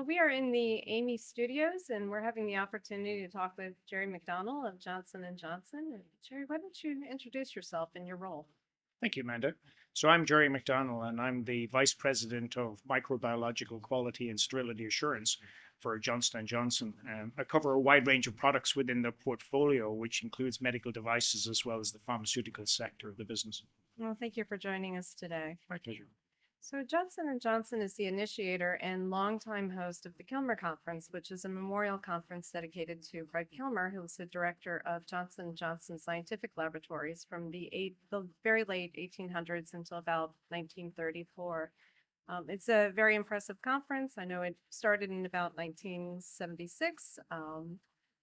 We are in the AAMI studios, and we're having the opportunity to talk with Gerry McDonell of Johnson and Johnson. And Gerry, why don't you introduce yourself and your role? Thank you, Amanda. So I'm Gerry McDonell, and I'm the Vice President of Microbiological Quality and Sterility Assurance for Johnson and Johnson. I cover a wide range of products within the portfolio, which includes medical devices as well as the pharmaceutical sector of the business. Well, thank you for joining us today. My pleasure. So Johnson and Johnson is the initiator and longtime host of the Kilmer Conference, which is a memorial conference dedicated to Fred Kilmer, who was the director of Johnson & Johnson Scientific Laboratories from the very late 1800s until about 1934. It's a very impressive conference. I know it started in about 1976,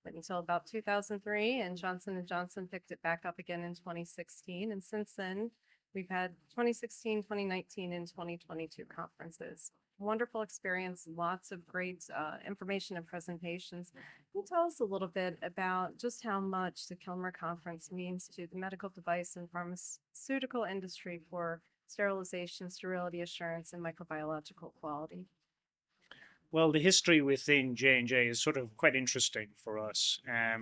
went until about 2003, and Johnson & Johnson picked it back up again in 2016. And since then, we've had 2016, 2019, and 2022 conferences. Wonderful experience, lots of great information and presentations. Can you tell us a little bit about just how much the Kilmer Conference means to the medical device and pharmaceutical industry for sterilization, sterility assurance, and microbiological quality? Well, the history within J&J is sort of quite interesting for us.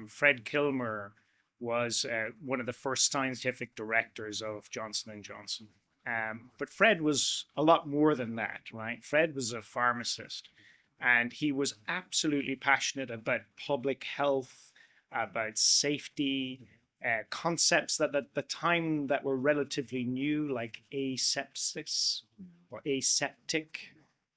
Fred Kilmer was one of the first scientific directors of Johnson and Johnson. But Fred was a lot more than that, right? Fred was a pharmacist, and he was absolutely passionate about public health, about safety, concepts that at the time that were relatively new, like asepsis or aseptic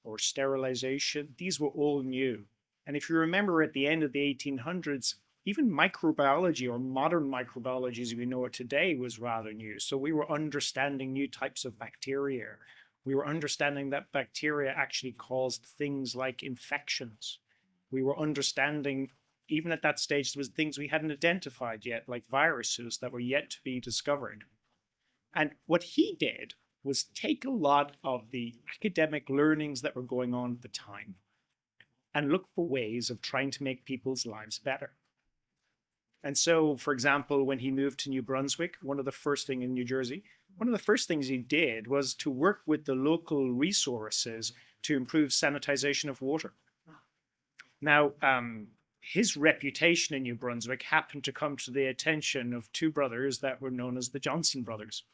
or sterilization. These were all new. And if you remember at the end of the 1800s, even microbiology or modern microbiology as we know it today was rather new. So we were understanding new types of bacteria. We were understanding that bacteria actually caused things like infections. We were understanding, even at that stage, there was things we hadn't identified yet, like viruses that were yet to be discovered. And what he did was take a lot of the academic learnings that were going on at the time and look for ways of trying to make people's lives better. And so, for example, when he moved to New Brunswick, one of the first things in New Jersey, one of the first things he did was to work with the local resources to improve sanitization of water. Now, his reputation in New Brunswick happened to come to the attention of two brothers that were known as the Johnson brothers,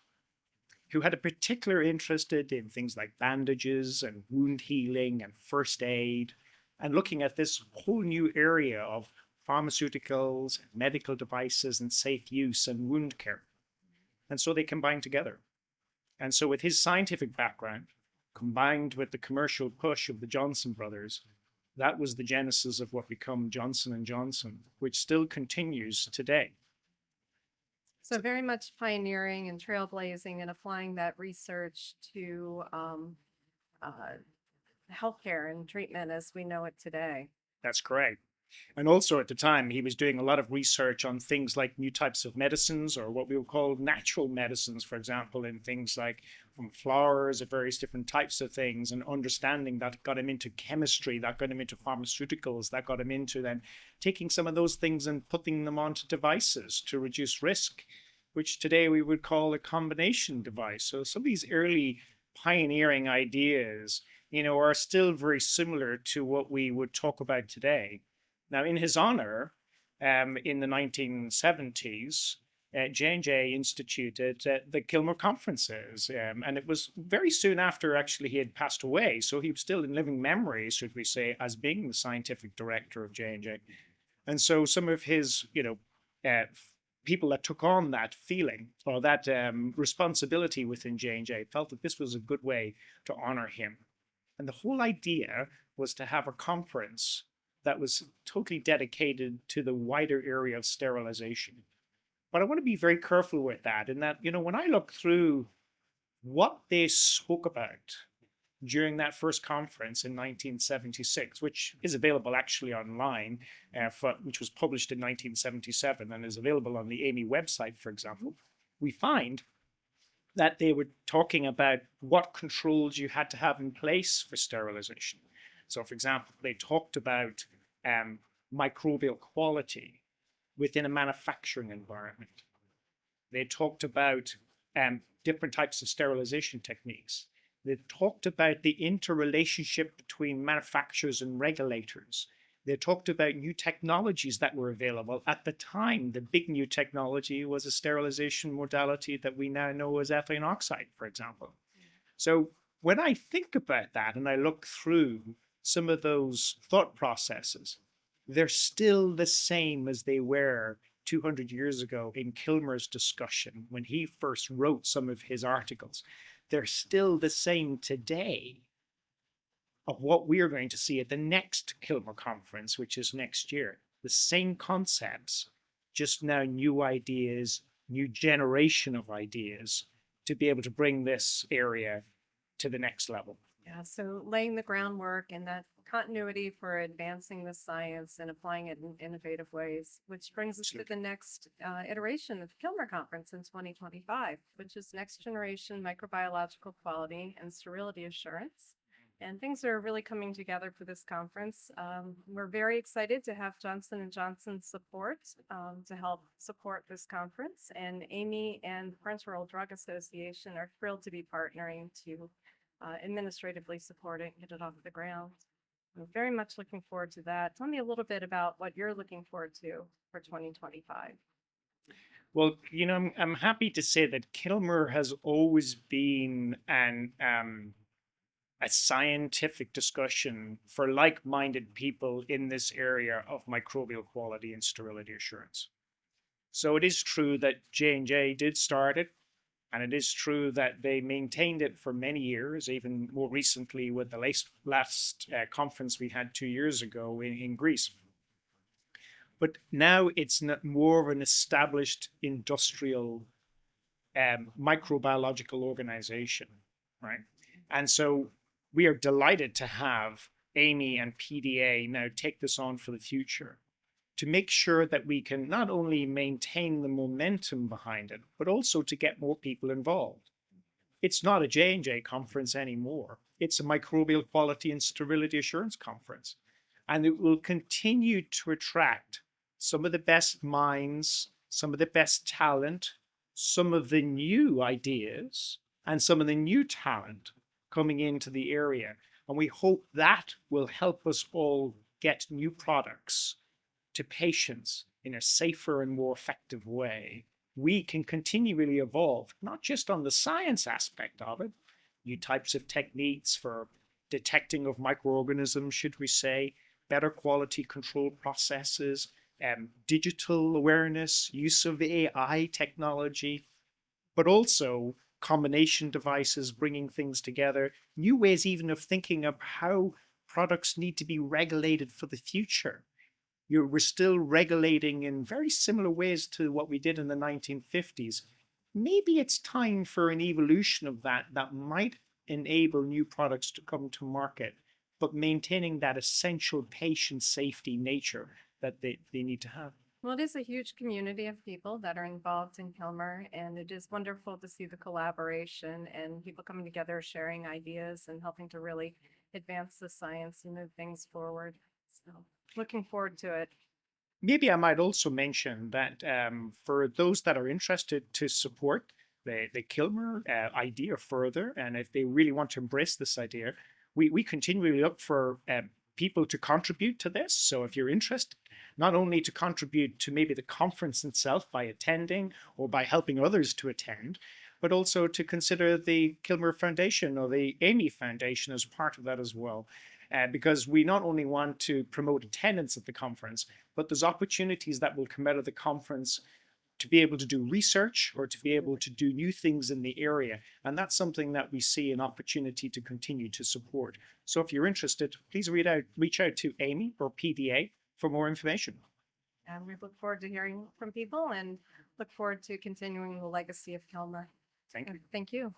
who had a particular interest in things like bandages and wound healing and first aid, and looking at this whole new area of pharmaceuticals, medical devices, and safe use and wound care. And so they combined together. And so with his scientific background, combined with the commercial push of the Johnson brothers, that was the genesis of what became Johnson & Johnson, which still continues today. So very much pioneering and trailblazing and applying that research to healthcare and treatment as we know it today. That's correct. And also at the time, he was doing a lot of research on things like new types of medicines, or what we would call natural medicines, for example, in things like from flowers or various different types of things, and understanding that got him into chemistry, that got him into pharmaceuticals, that got him into then taking some of those things and putting them onto devices to reduce risk, which today we would call a combination device. So some of these early pioneering ideas, are still very similar to what we would talk about today. Now, in his honor, in the 1970s, J&J instituted the Kilmer Conferences, and it was very soon after actually he had passed away, so he was still in living memory, should we say, as being the scientific director of J&J. And so some of his, people that took on that feeling or that responsibility within J&J felt that this was a good way to honor him. And the whole idea was to have a conference that was totally dedicated to the wider area of sterilization. But I want to be very careful with that, in that, when I look through what they spoke about during that first conference in 1976, which is available actually online, which was published in 1977 and is available on the AAMI website, for example, we find that they were talking about what controls you had to have in place for sterilization. So, for example, they talked about microbial quality within a manufacturing environment. They talked about different types of sterilization techniques. They talked about the interrelationship between manufacturers and regulators. They talked about new technologies that were available. At the time, the big new technology was a sterilization modality that we now know as ethylene oxide, for example. So when I think about that and I look through some of those thought processes, they're still the same as they were 200 years ago in Kilmer's discussion when he first wrote some of his articles. They're still the same today of what we are going to see at the next Kilmer Conference, which is next year. The same concepts, just now new ideas, new generation of ideas to be able to bring this area to the next level. Yeah, so laying the groundwork and that continuity for advancing the science and applying it in innovative ways, which brings us to the next iteration of the Kilmer Conference in 2025, which is next generation microbiological quality and sterility assurance. And things are really coming together for this conference. We're very excited to have Johnson & Johnson's support to help support this conference. And AAMI and the Parenteral Drug Association are thrilled to be partnering to administratively support it and get it off the ground. I'm very much looking forward to that. Tell me a little bit about what you're looking forward to for 2025. Well, I'm happy to say that Kilmer has always been a scientific discussion for like-minded people in this area of microbial quality and sterility assurance. So it is true that J&J did start it, and it is true that they maintained it for many years, even more recently with the last conference we had 2 years ago in Greece. But now it's more of an established industrial microbiological organization, right? And so we are delighted to have AAMI and PDA now take this on for the future to make sure that we can not only maintain the momentum behind it, but also to get more people involved. It's not a J&J conference anymore. It's a microbial quality and sterility assurance conference. And it will continue to attract some of the best minds, some of the best talent, some of the new ideas, and some of the new talent coming into the area. And we hope that will help us all get new products to patients in a safer and more effective way. We can continually evolve, not just on the science aspect of it, new types of techniques for detecting of microorganisms, should we say, better quality control processes, digital awareness, use of AI technology, but also combination devices, bringing things together, new ways even of thinking of how products need to be regulated for the future. We're still regulating in very similar ways to what we did in the 1950s. Maybe it's time for an evolution of that might enable new products to come to market, but maintaining that essential patient safety nature that they need to have. Well, it is a huge community of people that are involved in Kilmer, and it is wonderful to see the collaboration and people coming together, sharing ideas and helping to really advance the science and move things forward. So looking forward to it. Maybe I might also mention that for those that are interested to support the Kilmer idea further, and if they really want to embrace this idea, we continually look for people to contribute to this. So if you're interested, not only to contribute to maybe the conference itself by attending or by helping others to attend, but also to consider the Kilmer Foundation or the AAMI Foundation as part of that as well. Because we not only want to promote attendance at the conference, but there's opportunities that will come out of the conference to be able to do research or to be able to do new things in the area. And that's something that we see an opportunity to continue to support. So if you're interested, please reach out to AAMI or PDA for more information. And we look forward to hearing from people and look forward to continuing the legacy of Kilmer. Thank you. Thank you.